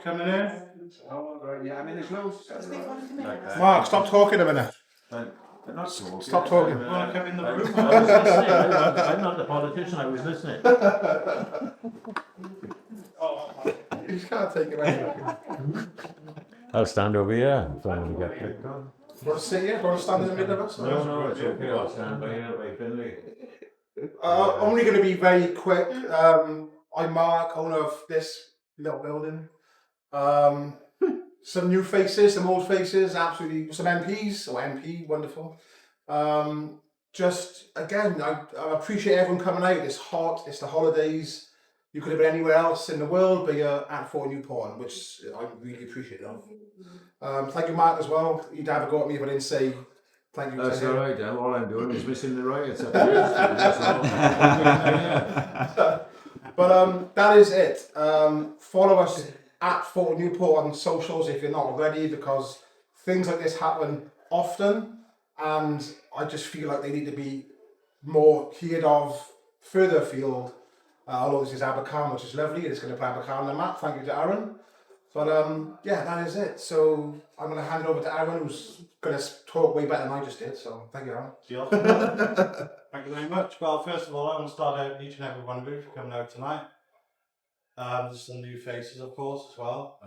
Coming in? Oh, right, yeah, I'm in the clothes. Mark, stop talking a minute. Stop talking. You want to come in the room? I was listening. I'm not the politician, I was listening. You just can't take it away. I'll stand over here if I want to get picked on. You want to sit here? Do you want to stand in the middle of us? No, it's okay. I'll stand by here, by Finley. Only going to be very quick. I'm Mark, owner of this little building. Some new faces, some old faces, absolutely. Some MPs, or MP, wonderful. Just again, I appreciate everyone coming out. It's hot, it's the holidays. You could have been anywhere else in the world, but you're at FFoto Newport, which I really appreciate that. Thank you, Mark, as well. You'd have a go at me if I didn't say thank you. That's alright, then. All I'm doing is missing the riots. But that is it. Follow us at FFoto Newport on socials if you're not already, because things like this happen often, and I just feel like they need to be more heard of further afield. Although this is Abercarn, which is lovely, it's going to put Abercarn on the map. Thank you to Aaron. But yeah, that is it. So I'm going to hand it over to Aaron, who's going to talk way better than I just did. So thank you, Aaron. Thank you very much. Well, first of all, I want to start out each and every one of you for coming out tonight. There's some new faces, of course, as well.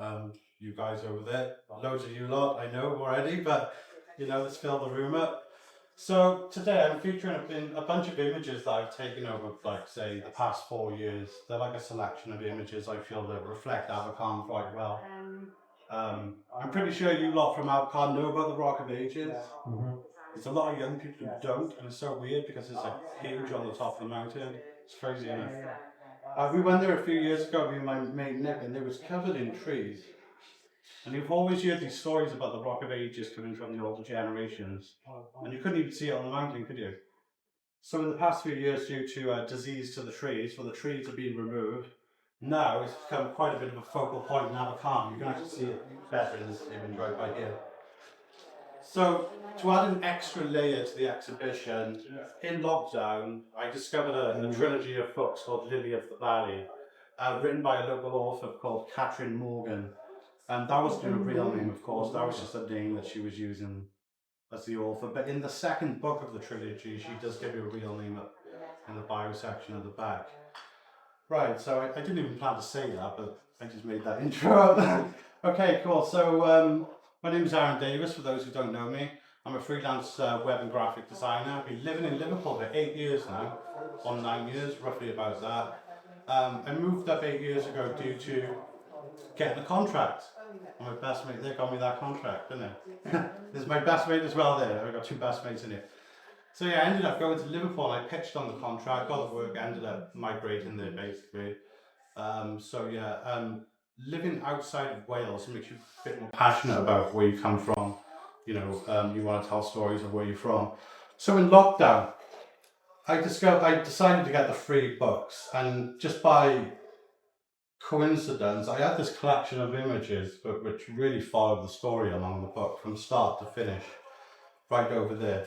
You guys over there, loads of you lot, I know already, but you know, let's fill the room up. So today I'm featuring a bunch of images that I've taken over, like say, the past 4 years. They're like a selection of images I feel that reflect Abercarn quite well. I'm pretty sure you lot from Abercarn know about the Rock of Ages. There's a lot of young people who don't, and it's so weird because it's like huge on the top of the mountain. It's crazy, isn't it? We went there a few years ago, me and my mate Nick, and it was covered in trees. And you've always heard these stories about the Rock of Ages coming from the older generations, and you couldn't even see it on the mountain, could you? So in the past few years, due to disease to the trees, where the trees are being removed, now it's become quite a bit of a focal point in Abercarn. You can actually see it better in this image right by here. So to add an extra layer to the exhibition, in lockdown, I discovered a trilogy of books called Lily of the Valley, written by a local author called Catherine Morgan. And that wasn't her real name, of course, that was just a name that she was using as the author. But in the second book of the trilogy, she does give you a real name up in the bio section at the back. Right, so I didn't even plan to say that, but I just made that intro up. Okay, cool. So my name is Aaron Davis, for those who don't know me. I'm a freelance web and graphic designer. I've been living in Liverpool for 8 years now, or 9 years, roughly about that. I moved up 8 years ago due to getting a contract. And my best mate there got me that contract, didn't it? There's my best mate as well there. I've got 2 best mates in here. So yeah, I ended up going to Liverpool and I pitched on the contract, got the work, ended up migrating there basically. So yeah, living outside of Wales makes you a bit more passionate about where you come from. You know, you want to tell stories of where you're from. So in lockdown, I decided to get the free books, and just by coincidence, I had this collection of images which really followed the story along the book from start to finish, right over there.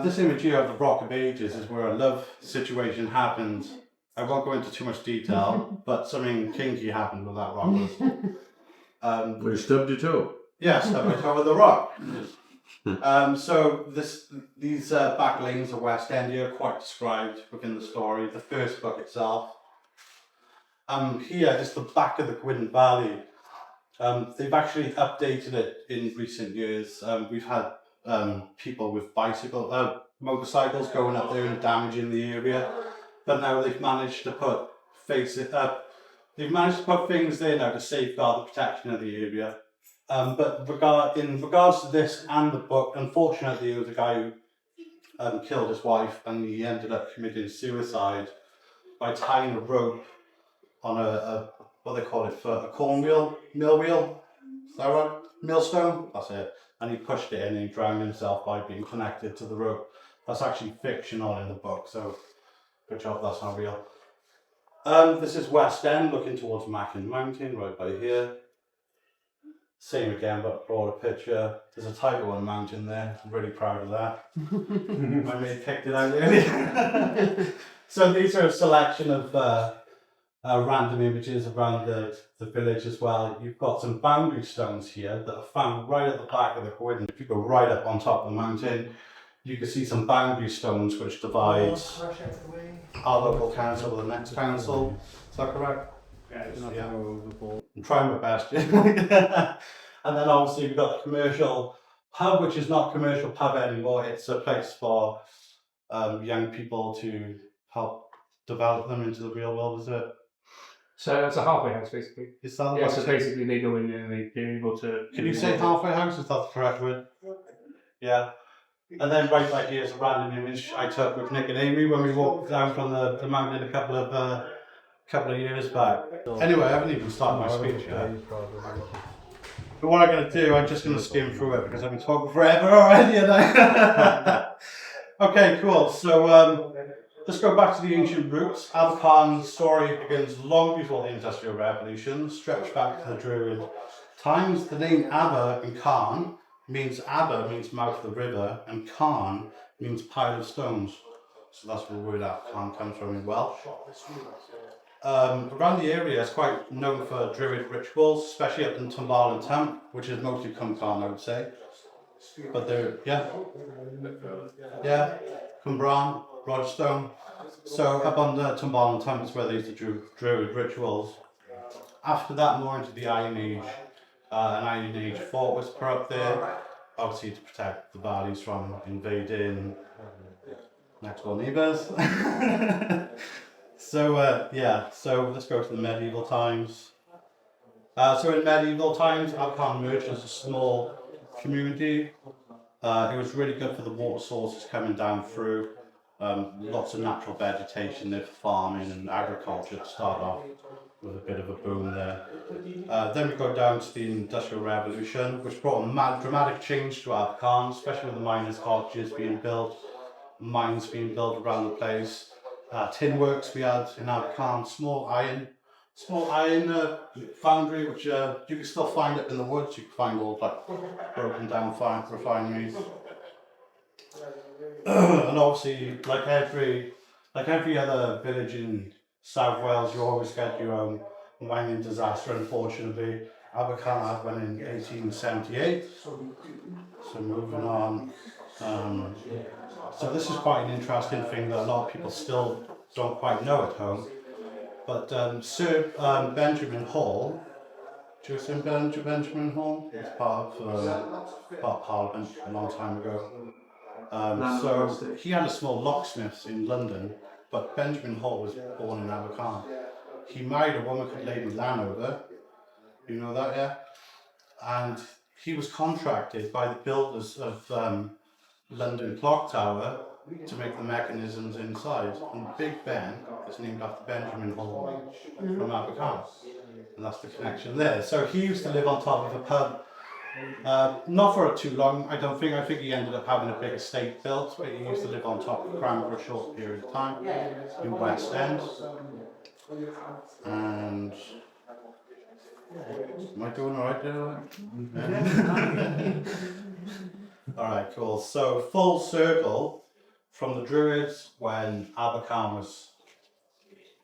This image here of the Rock of Ages is where a love situation happened. I won't go into too much detail, but something kinky happened with that rock. We stubbed you too. Yes, I went over the rock. So these back lanes of West End here are quite described within the story, the first book itself. Here is the back of the Gwyn Valley. They've actually updated it in recent years. We've had people with motorcycles going up there and damaging the area, but now they've managed to put they've managed to put things there now to safeguard the protection of the area. But in regards to this and the book, unfortunately, there was a guy who killed his wife, and he ended up committing suicide by tying a rope on what they call it, for a corn wheel, mill wheel, is that right? Millstone, that's it. And he pushed it in and he drowned himself by being connected to the rope. That's actually fictional in the book, so good job that's not real. This is West End, looking towards Mackin Mountain, right by here. Same again, but broader picture. There's a Tiger One mountain there. I'm really proud of that. My mate picked it out earlier. So these are a selection of random images around the village as well. You've got some boundary stones here that are found right at the back of the Gwyn. If you go right up on top of the mountain, you can see some boundary stones which divide our local council with the next council. Is that correct? Yeah. I'm trying my best. And then obviously we've got the commercial pub, which is not commercial pub anymore. It's a place for young people to help develop them into the real world, is it? So it's a halfway house, basically. Is that Yeah, what so it is? basically they go in there and they're able to... Can you say halfway house? Is that the correct word? Yeah. And then right back here is a random image I took with Nick and Amy when we walked down from the mountain a couple of years back. Anyway, I haven't even started my speech yet. But what I'm going to do, I'm just going to skim through it because I've been talking forever already. Okay, cool. So let's go back to the ancient roots. Abercarn's story begins long before the Industrial Revolution, stretched back to the Druid times. The name Aber and Carn means Aber means mouth of the river, and Carn means pile of stones. So that's where the word Abercarn comes from in Welsh. Around the area, it's quite known for Druid rituals, especially up in Tumbar and Tamp, which is mostly Cumcarn, I would say. But they're, yeah, Cumbran, Rogerstone. So up on the Tumbar and Tamp is where they used to do Druid rituals. After that, more into the Iron Age, an Iron Age fort was put up there, obviously to protect the valleys from invading next door neighbours. So let's go to the medieval times. So in medieval times, Abercarn emerged as a small community. It was really good for the water sources coming down through. Lots of natural vegetation there for farming and agriculture to start off with a bit of a boom there. Then we go down to the Industrial Revolution, which brought a dramatic change to Abercarn, especially with the miners' cottages being built, mines being built around the place. Tin works we had in Abercarn, small iron foundry, which you can still find it in the woods. You can find old broken down refineries. And obviously, like every other village in South Wales, you always get your own mining disaster. Unfortunately, Abercarn had one in 1878. So moving on. So this is quite an interesting thing that a lot of people still don't quite know at home. But Sir Benjamin Hall, do you know Benjamin Hall? He was part of Parliament a long time ago. So he had a small locksmiths in London, but Benjamin Hall was born in Abercarn. He married a woman called Lady Lanover, you know that, yeah? And he was contracted by the builders of London Clock Tower to make the mechanisms inside. And Big Ben is named after Benjamin Hall from Abercarn. And that's the connection there. So he used to live on top of a pub. Not for too long, I don't think. I think he ended up having a big estate built, but he used to live on top of Cram for a short period of time in West End. And am I doing alright there? Alright, cool. So full circle from the Druids when Abercarn was,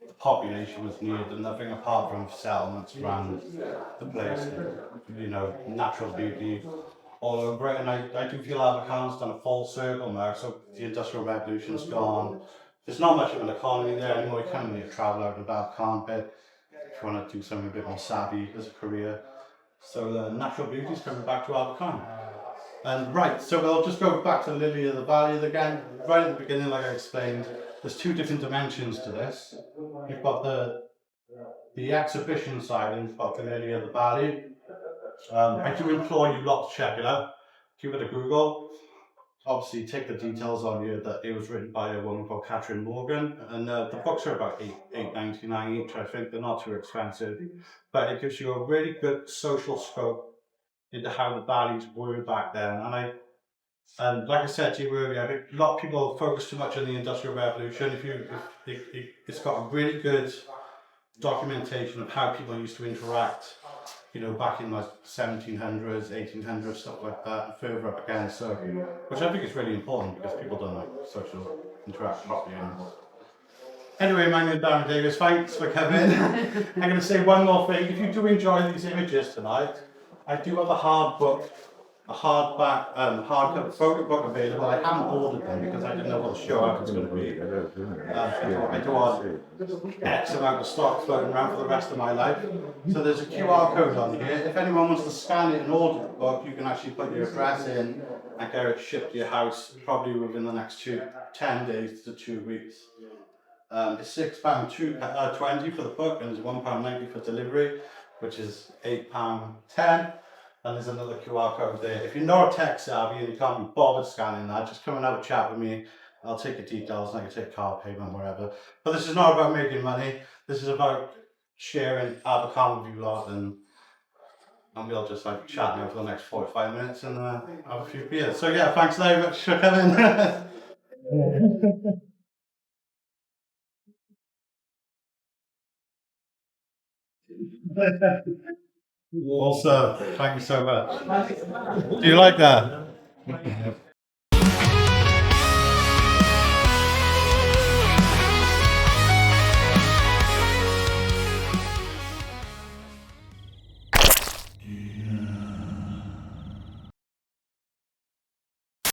the population was near to nothing apart from settlements around the place, you know, natural beauty all over it. And I do feel Abercarn's done a full circle now. So the Industrial Revolution's gone. There's not much of an economy there anymore. You can't really travel out of Abercarn bit if you want to do something a bit more savvy as a career. So the natural beauty's coming back to Abercarn. And right, so we'll just go back to Lily of the Valley again. Right at the beginning, like I explained, there's two different dimensions to this. You've got the exhibition side and you've got the Lily of the Valley. I do implore you lot to check it out. Give it a Google. Obviously, take the details on you that it was written by a woman called Catherine Morgan, and the books are about $8.99 each. I think they're not too expensive, but it gives you a really good social scope into how the valleys were back then. And like I said to you earlier, I think a lot of people focus too much on the Industrial Revolution. It's got a really good documentation of how people used to interact, you know, back in like 1700s, 1800s, stuff like that, and further up again. So, which I think is really important because people don't like social interactions anymore. Anyway, my name is Darren Davis. Thanks for coming. I'm going to say one more thing. If you do enjoy these images tonight, I do have a hardback photo book available. I haven't ordered them because I didn't know what the show up was going to be. I do want X amount of stock floating around for the rest of my life. So there's a QR code on here. If anyone wants to scan it and order the book, you can actually put your address in and get it shipped to your house probably within the next 10 days to 2 weeks. It's £6.20 for the book and it's £1.90 for delivery, which is £8.10. And there's another QR code there. If you're not tech savvy and you can't be bothered scanning that, just come and have a chat with me. I'll take your details and I can take card payment, wherever. But this is not about making money. This is about sharing Abercon with you lot, and we'll just like chat now for the next 45 minutes and have a few beers. So yeah, thanks very much for coming. Also, thank you so much. Do you like that?